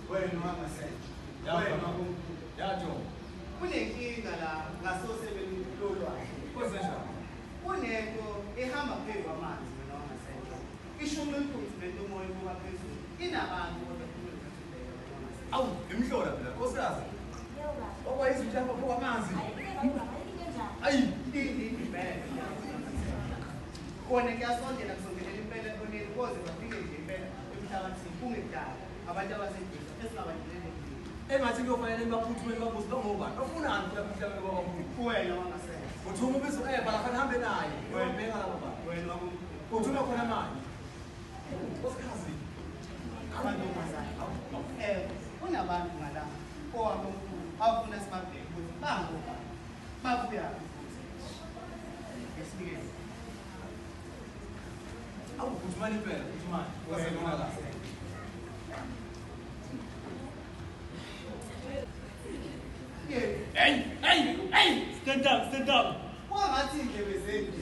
Wena wangasentsha. Wena yajo. Kunenkinga la ngasosebenzi lolwazi. Kwenzenjani? Kunento ehamba phezu kwamanzi wena wangasentsha. Ishume iphuthumente umoya kuba phezulu. Inabantu kodwa kumele kuthibeke wena wangasentsha. Awu, imhlola phela, nkosikazi. Okwayizinto lapha phezu kwamanzi. Ayi, impela. Kona kuyasondela kusondelela impela koneni koze bafike nje impela emhlabathini kungekudala abantu abasedisa esingabanjelele engathi kuyofanele baphuthume babuze bangobani. Bafunani phela emhlabeni kwabakhulu? wena wangasentsha. Uthuma ubizo bala hambe naye. Wena Ubheka lapha baba. wena Uthuma khona manje. Nkosikazi. amantombazane kunabantu ngala owabomkhulu abafuna sibabheke ukuthi bangoba babuya esinikeze Awu, uthumani phela, uthumani. Kwasekona la. Hey! Stand up! Wangathi indlebe zenu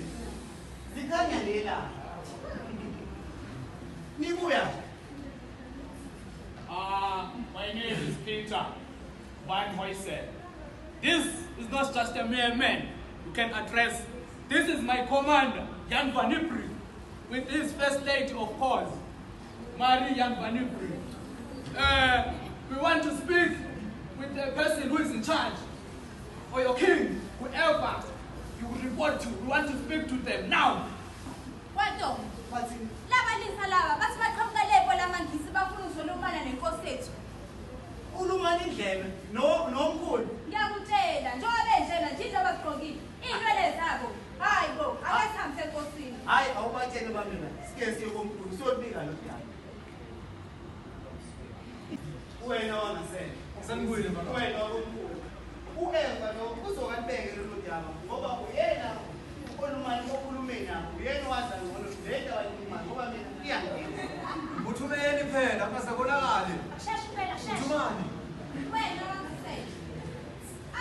zikhanya lela. Nibuya. My name is Peter Van Huysen. This is not just a mere man you can address. This is my commander, Jan Van Ypres, with his first lady, of course, Marie Jan Van Ypres. We want to speak with the person who is in charge, or your king, whoever you report to. We want to speak to them now. Kwanto, Bathi laba lisa laba bathi baqhamuka lepo lamangisi bafuna uzolumana nenkosi ethu. ulumani indlebe nomkhulu. Ngiyakutshela njengoba benjena nje into abagqokile. Inwele zabo. Hayi bo, akasihambise enkosini. Hayi awubatshele bamina. Sike siye komkhulu siyobika lo dala. Wena wangasentsha. Sanibuyile baba. Wena wakomkhulu. Ueva lo uzokanibeke lo daba ngoba uyena olumani okhulumeni nabo. Uyena waza ngolo leta wayikhuluma ngoba mina iyangena. Uthumeni phela, akasakonakali. Sheshe phela sheshe. Uthumani. Wena wangasentsha.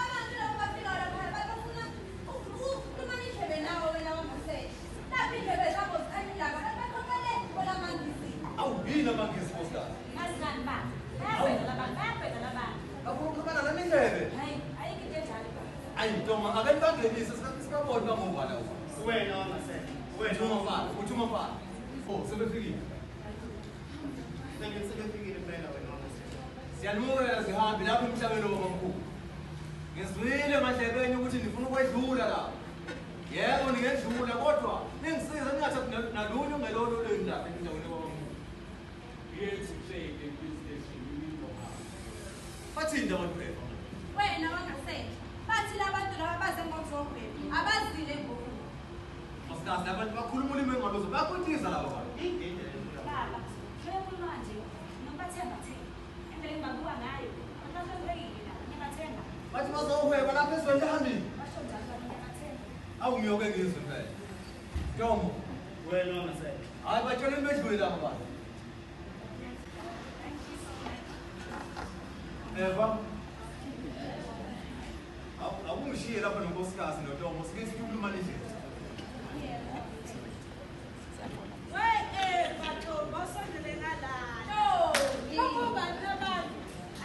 Abantu labo bafika lapha bafuna ukulumana indlebe nawe wena wangasentsha. Lapha indlebe zabo zikhanyilaka baqhamuka lepo lamangisi. Awu, yini amangisi nkosikazi? Azani ba. Bayabheka labantu. Akukhulumana nami indlebe. Hayi, ayikho into enjalo. Ayi, Ntoma, ake bangenise sikaboni bangobani la. Wena wangasentsha. Uthuma mfana, uthuma mfana. Oh, sebefikile. Sebefikile impela wena wangasentsha. Siyanumukela zihambe lapha emhlabeni wabamkhulu. Ngizwile emadlebeni ukuthi nifuna ukwedlula la. Yebo ningedlula kodwa ningisiza ningathathi nalunye ungelona olendaba endaweni wabamkhulu. Here to play the business you need to have. Bathini abantu phela? Wena wangasentsha. Bathi labantu laba baze ngomfowethu. Abazile ngoku. Masikazi abantu bakhuluma ulimi engalozo bayakhuthiza laba bantu. Ingene le Baba, uyakhuluma nje, nokubathenga thina. Endlela engibabuka ngayo, abasebekile la, ngiyabathenga. Bathi bazowuhweba lapha ezweni Basho njalo bathi ngiyabathenga. Awu ngiyoke ngizwe phela. Ntomo, wena wangasentsha. hayi batshele bedlule laba bantu. Eva. Awungishiye lapha nonkosikazi noNtomo, sike sikhuluma nje.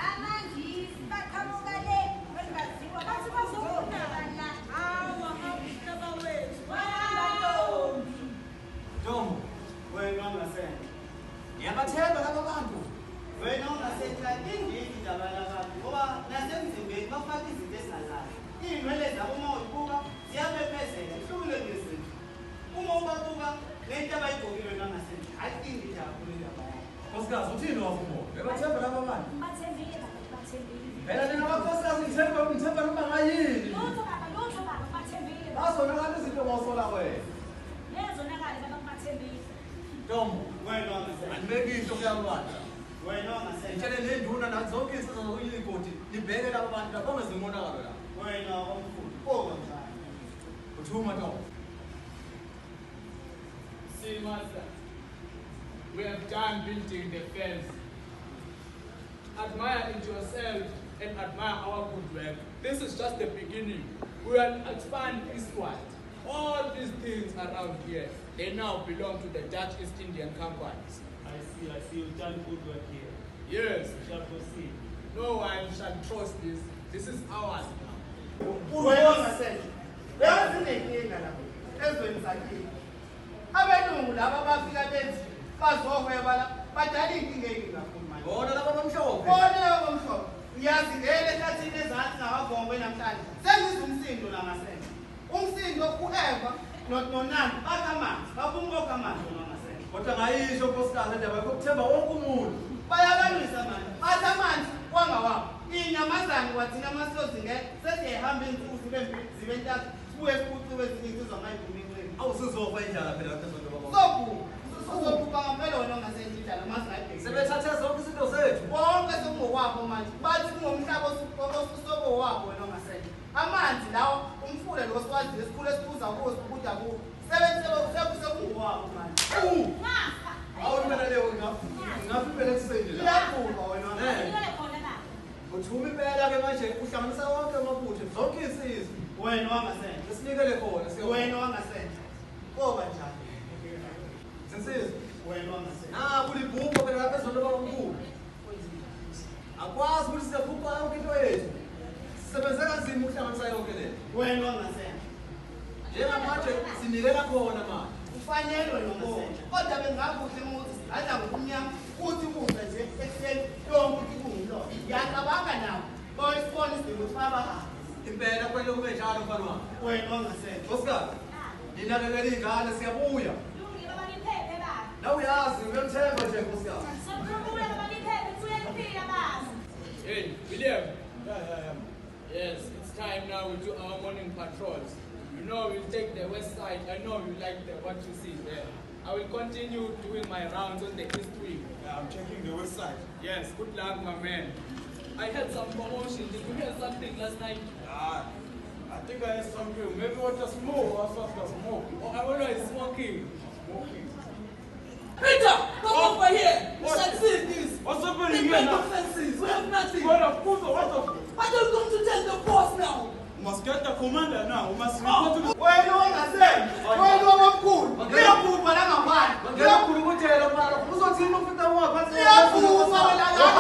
Amangisi baqhamuka le bengaziwa bathi bazofuna bana. Ntomo, Wena wangasentsha. ngiyabathemba laba bantu. Wena wangasentsha ingiki indaba yabantu ngoba nasemzimbeni bafaka izinto ezingalali. Iy'nwele zabo uma uzibuka ziyabephezela ihlukile ngezinto. Uma ubabuka lento abayigqokile wena wangasentsha hayi ingiki yakho le ndaba yakho. Nkosikazi uthini wafumo? Ngiyabathemba laba bantu. Bathembile baba, bathembile. Phela nina abakhosikazi ngithemba noma ngayini. Lutho baba, bathembile. Bazonakala izinto ngawusola wena. Lezonakala baba, bathembile. Ntomo, Wena wangasentsha. anibekisho kuyaba bantu. Wena wangasentsha. Ngitshele nenduna nazo zonke insizwa zokuyigodi nibheke laba bantu lapho ngezimonakalo la. Wena wakomkhulu. Okanjani. Uthuma Ntomo. See, Master, we have done building the fence. Admire it yourself and admire our good work. This is just the beginning. We will expand eastward. All these things around here, they now belong to the Dutch East Indian Company. I see. You've done good work here. Yes, we shall proceed. No one shall trust this. This is ours now. Wena ngasenje. Yazi inenkinga lapho ezweni sakini. Abelungu laba bafika bethi bazohweba la badala inkinga enkulu kakhulu manje. Bona laba bamhlophe. Bona laba bamhlophe. Uyazi ngeke ehlathini ezathi ngabagombe namhlanje. Sengizwe umsindo la ngasenje. Umsindo uEva noNandi bakamanzi. Babumboka amanzi noma ngasenje. Kodwa ngayisho nkosikazi indaba yokuthemba wonke umuntu. Bayabalwisa manje. Bathi amanzi wangawabo. Inyamazane wathina amasozi sethi ehamba insuku zibe ntathu. Sibuye futhi bezinsizwa ngayivumi. Awusizofa indlala phela phezulu baba. Sokuba ngempela wena ongasenje indlala masingayibheki. Sebethathe zonke izinto zethu. Bonke sokungokwabo manje. Bathi kungomhlaba osusobo wabo wena ongasenje. Amanzi lawo umfula lo siwazi esikhulu esiphuza kuwo ukudla kuwo. Sekungowabo manje. Ngafa. Awubona leyo ngafiphela kusende la. Iyakuba wena. Ngiyole khona la. Uthuma impela ke manje uhlanganisa wonke amabutho zonke isizwe. Wena wangasenje. Sinikele khona Wena wangasenje. Koba njani? Sinsizwe. Wena wangasenje. Kulibhubho phela lapha ezolo baba omkhulu. Akwazi ukuthi siyakhupha yonke into yethu. Sisebenze kanzima ukuhlanganisa yonke le. Wena wangasenje. Njengamanje sinikela khona manje. Kufanele nomonke. Kodwa bengakuhle ukuthi sidlala ngokumnyama futhi kuhle nje ekuseni yonke ikungilo. Ngiyacabanga nawo. Bayisibona isidingo sabahamba. Impela kwele kube njalo mfana wami. Wena wangasenje. Nkosikazi, ninakekela ingane siyabuya. Lungile baba niphephe baba. Nawe uyazi uyamthemba nje nkosikazi. Sokubuya baba niphephe kuye kuphila baba. Hey, William. Yes, it's time now we do our morning patrols. You know we'll take the west side. I know you like what you see there. I will continue doing my rounds on the east wing. Yeah, I'm checking the west side. Yes, good luck, my man. I had some promotion. Did you hear something last night? I think I had something. Maybe what a smoke or something smoke. Oh, I'm always smoking. Smoking. Peter, come over here. You shall see this. What's happening The here bed now? of fences. We have nothing. What of course, what of? But you're going to tell the boss now. We must get the commander now. We must report to the. Wena wangasenje. Wena wabamkhulu. Iyaphupha la ngaphandle. Ngeke ukhulumele mara uzothina ufika wapha. Iyaphupha wena la.